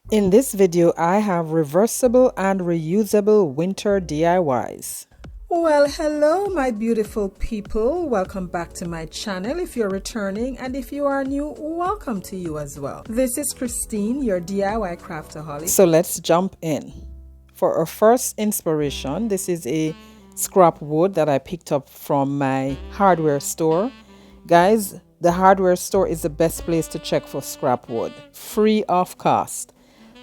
In this video, I have reversible and reusable winter DIYs. Well, hello my beautiful people. Welcome back to my channel if you're returning, and if you are new, welcome to you as well. This is Christine, your DIY craftaholic. So let's jump in. For our first inspiration, this is a scrap wood that I picked up from my hardware store. Guys, the hardware store is the best place to check for scrap wood, free of cost.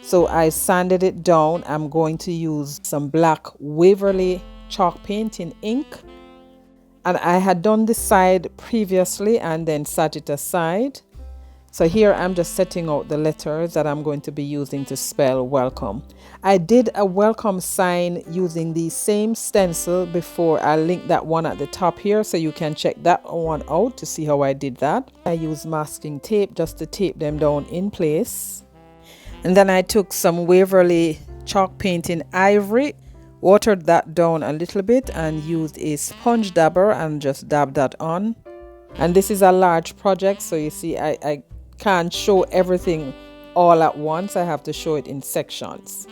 So I sanded it down. I'm going to use some black Waverly chalk paint in ink. And I had done this side previously and then set it aside. So here I'm just setting out the letters that I'm going to be using to spell welcome. I did a welcome sign using the same stencil before. I linked that one at the top here so you can check that one out to see how I did that. I used masking tape just to tape them down in place. And then I took some Waverly chalk paint in ivory, watered that down a little bit and used a sponge dabber and just dabbed that on. And this is a large project, so you see I can't show everything all at once. I have to show it in sections.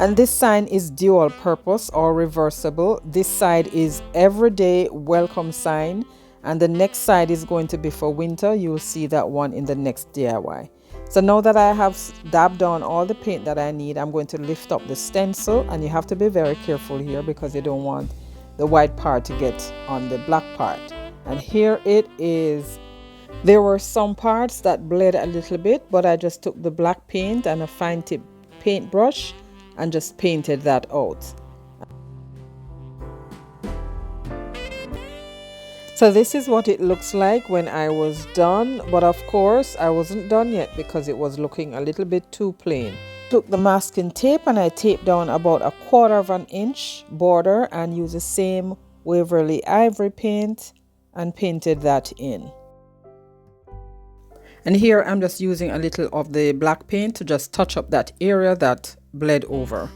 And this sign is dual purpose or reversible. This side is everyday welcome sign, and the next side is going to be for winter. You'll see that one in the next DIY. So now that I have dabbed on all the paint that I need, I'm going to lift up the stencil, and you have to be very careful here because you don't want the white part to get on the black part. And here it is. There were some parts that bled a little bit, but I just took the black paint and a fine tip paintbrush and just painted that out. So this is what it looks like when I was done, but of course I wasn't done yet because it was looking a little bit too plain. Took the masking tape and I taped down about 1/4 inch border and used the same Waverly ivory paint and painted that in. And here I'm just using a little of the black paint to just touch up that area that bled over.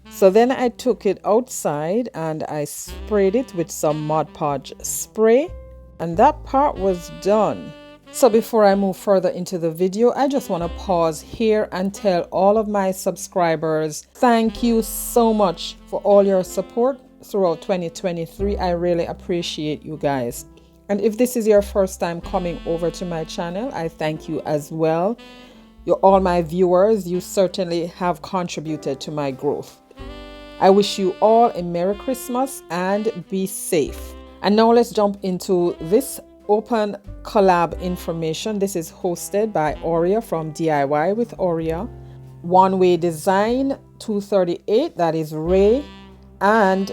So then I took it outside and I sprayed it with some Mod Podge spray, and that part was done. So before I move further into the video, I just want to pause here and tell all of my subscribers, thank you so much for all your support throughout 2023. I really appreciate you guys. And if this is your first time coming over to my channel, I thank you as well. You're all my viewers. You certainly have contributed to my growth. I wish you all a Merry Christmas and be safe. And now let's jump into this open collab information. This is hosted by Aurea from DIY with Aurea. One Way Design 238, that is Ray, and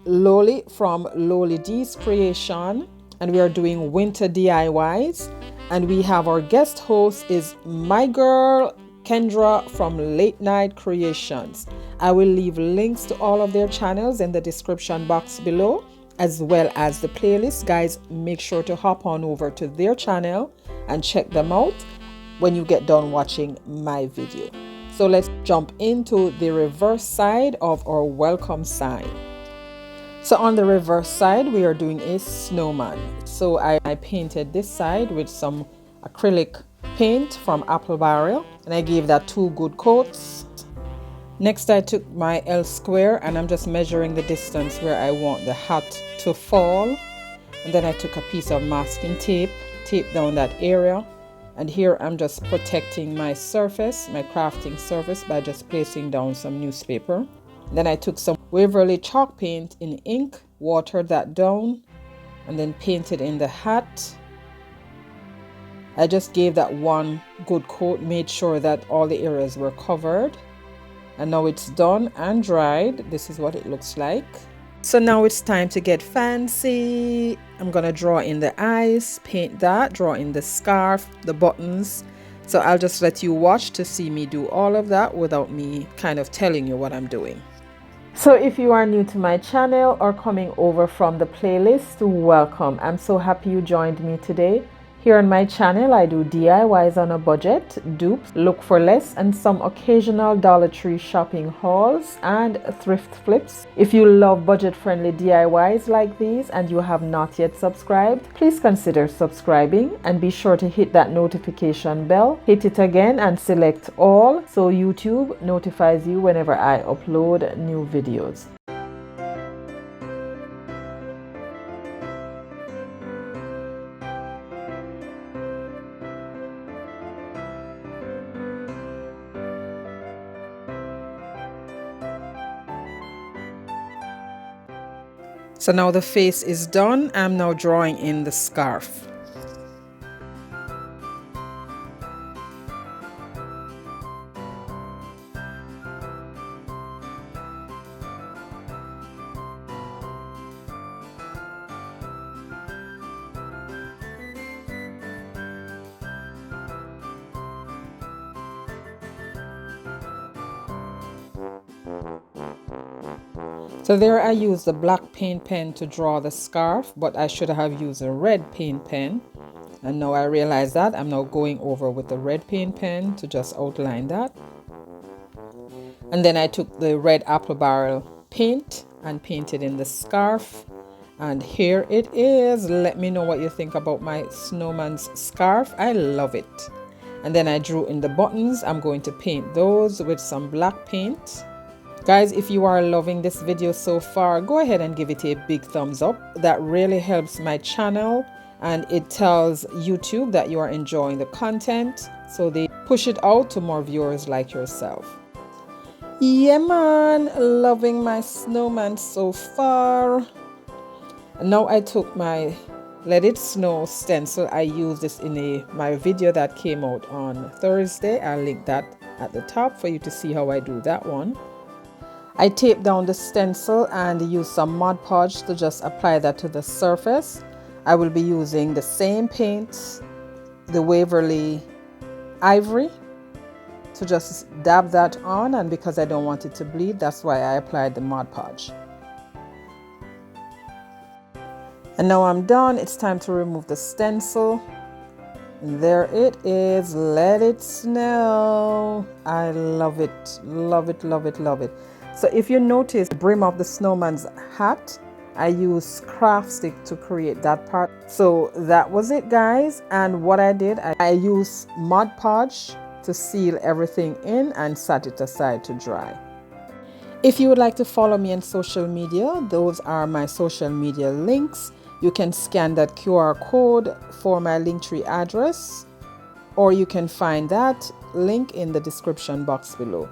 Loli from DIYS Creation. And we are doing winter DIYs. And we have our guest host is my girl Kendra from Late Night Creations. I will leave links to all of their channels in the description box below, as well as the playlist. Guys, make sure to hop on over to their channel and check them out when you get done watching my video. So let's jump into the reverse side of our welcome sign. So on the reverse side, we are doing a snowman. So I painted this side with some acrylic paint from Apple Barrel, and I gave that 2 good coats. Next, I took my L square and I'm just measuring the distance where I want the hat to fall. And then I took a piece of masking tape, taped down that area. And here I'm just protecting my surface, my crafting surface, by just placing down some newspaper. Then I took some Waverly chalk paint in ink, watered that down, and then painted in the hat. I just gave that 1 good coat, made sure that all the areas were covered. And now it's done and dried. This is what it looks like. So now it's time to get fancy. I'm gonna draw in the eyes, paint that, draw in the scarf, the buttons. So I'll just let you watch to see me do all of that without me kind of telling you what I'm doing. So if you are new to my channel or coming over from the playlist, welcome. I'm so happy you joined me today. Here on my channel, I do DIYs on a budget, dupes, look for less, and some occasional Dollar Tree shopping hauls and thrift flips. If you love budget-friendly DIYs like these and you have not yet subscribed, please consider subscribing and be sure to hit that notification bell. Hit it again and select all so YouTube notifies you whenever I upload new videos. So now the face is done. I'm now drawing in the scarf. So there I used the black paint pen to draw the scarf, but I should have used a red paint pen. And now I realize that I'm now going over with the red paint pen to just outline that. And then I took the red apple barrel paint and painted in the scarf. And here it is. Let me know what you think about my snowman's scarf. I love it. And then I drew in the buttons. I'm going to paint those with some black paint. Guys, if you are loving this video so far, go ahead and give it a big thumbs up. That really helps my channel and it tells YouTube that you are enjoying the content, so they push it out to more viewers like yourself. Yeah man, loving my snowman so far. Now I took my Let It Snow stencil. I used this in my video that came out on Thursday. I'll link that at the top for you to see how I do that one. I taped down the stencil and used some Mod Podge to just apply that to the surface. I will be using the same paint, the Waverly Ivory, to just dab that on, and because I don't want it to bleed, that's why I applied the Mod Podge. And now I'm done. It's time to remove the stencil. And there it is. Let it snow. I love it. Love it, love it, love it. So if you notice the brim of the snowman's hat, I used craft stick to create that part. So that was it, guys. And what I did, I used Mod Podge to seal everything in and set it aside to dry. If you would like to follow me on social media, those are my social media links. You can scan that QR code for my Linktree address, or you can find that link in the description box below.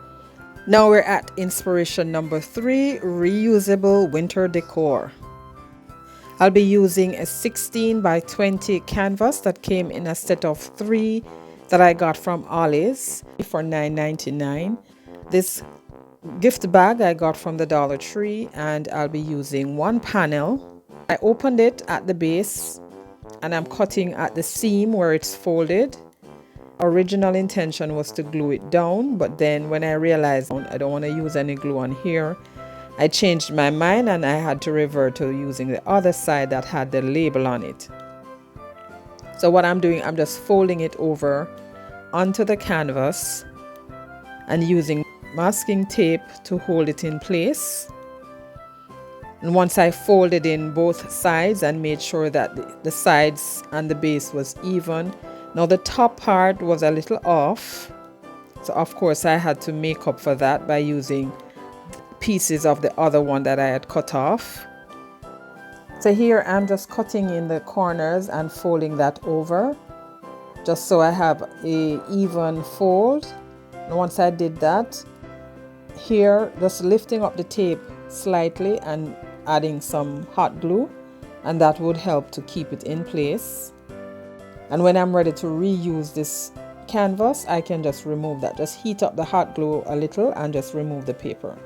Now we're at inspiration number 3, reusable winter decor. I'll be using a 16 by 20 canvas that came in a set of 3 that I got from Ollie's for $9.99. This gift bag I got from the Dollar Tree, and I'll be using 1 panel. I opened it at the base and I'm cutting at the seam where it's folded. Original intention was to glue it down, but then when I realized I don't want to use any glue on here, I changed my mind and I had to revert to using the other side that had the label on it. So what I'm doing, I'm just folding it over onto the canvas and using masking tape to hold it in place. And once I folded in both sides and made sure that the sides and the base was even. Now the top part was a little off, so of course I had to make up for that by using pieces of the other one that I had cut off. So here I'm just cutting in the corners and folding that over, just so I have a even fold. And once I did that, here just lifting up the tape slightly and adding some hot glue, and that would help to keep it in place. And when I'm ready to reuse this canvas, I can just remove that. Just heat up the hot glue a little and just remove the paper.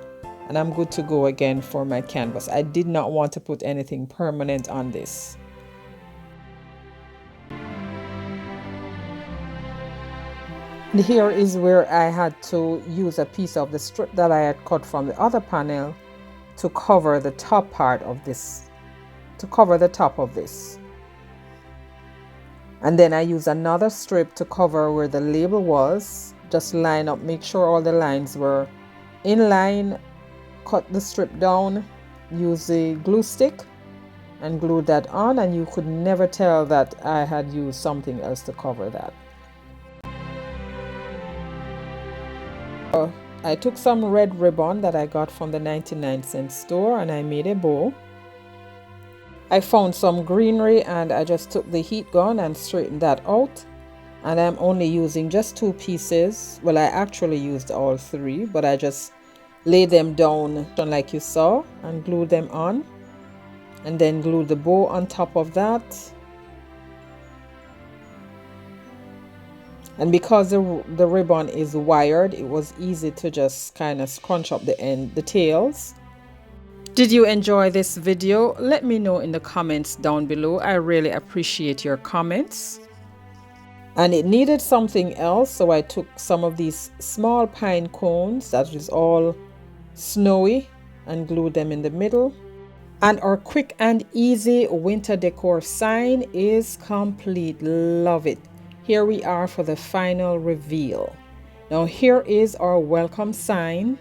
And I'm good to go again for my canvas. I did not want to put anything permanent on this. And here is where I had to use a piece of the strip that I had cut from the other panel to cover the top part of this, to cover the top of this. And then I use another strip to cover where the label was. Just line up, make sure all the lines were in line. Cut the strip down, use the glue stick and glue that on, and you could never tell that I had used something else to cover that. I took some red ribbon that I got from the 99-cent store and I made a bow. I found some greenery and I just took the heat gun and straightened that out. And I'm only using just 2 pieces. Well, I actually used all 3, but I just laid them down like you saw and glued them on. And then glued the bow on top of that. And because the ribbon is wired, it was easy to just kind of scrunch up the tails. Did you enjoy this video? Let me know in the comments down below. I really appreciate your comments. And it needed something else, so I took some of these small pine cones that is all snowy and glued them in the middle. And our quick and easy winter decor sign is complete. Love it. Here we are for the final reveal. Now here is our welcome sign.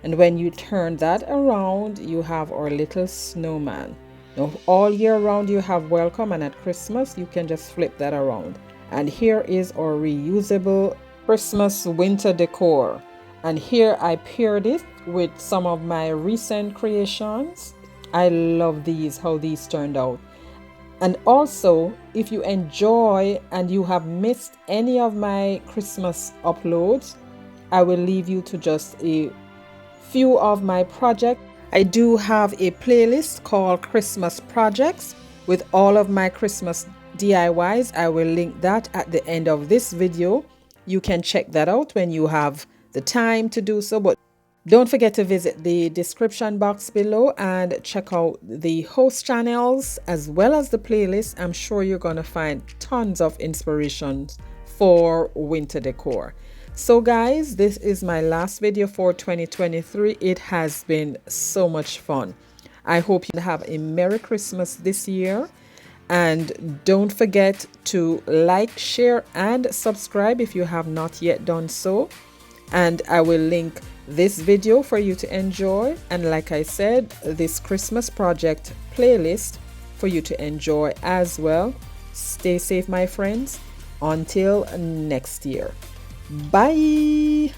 And when you turn that around, you have our little snowman. Now all year round you have welcome, and at Christmas you can just flip that around. And here is our reusable Christmas winter decor. And here I paired it with some of my recent creations. I love these, how these turned out. And also, if you enjoy and you have missed any of my Christmas uploads, I will leave you to just a few of my projects. I do have a playlist called Christmas Projects with all of my Christmas DIYs. I will link that at the end of this video. You can check that out when you have the time to do so, but don't forget to visit the description box below and check out the host channels as well as the playlist. I'm sure you're going to find tons of inspirations for winter decor. So guys, this is my last video for 2023. It has been so much fun. I hope you have a Merry Christmas this year. And don't forget to like, share, and subscribe if you have not yet done so. And I will link this video for you to enjoy. And like I said, this Christmas project playlist for you to enjoy as well. Stay safe, my friends. Until next year. Bye.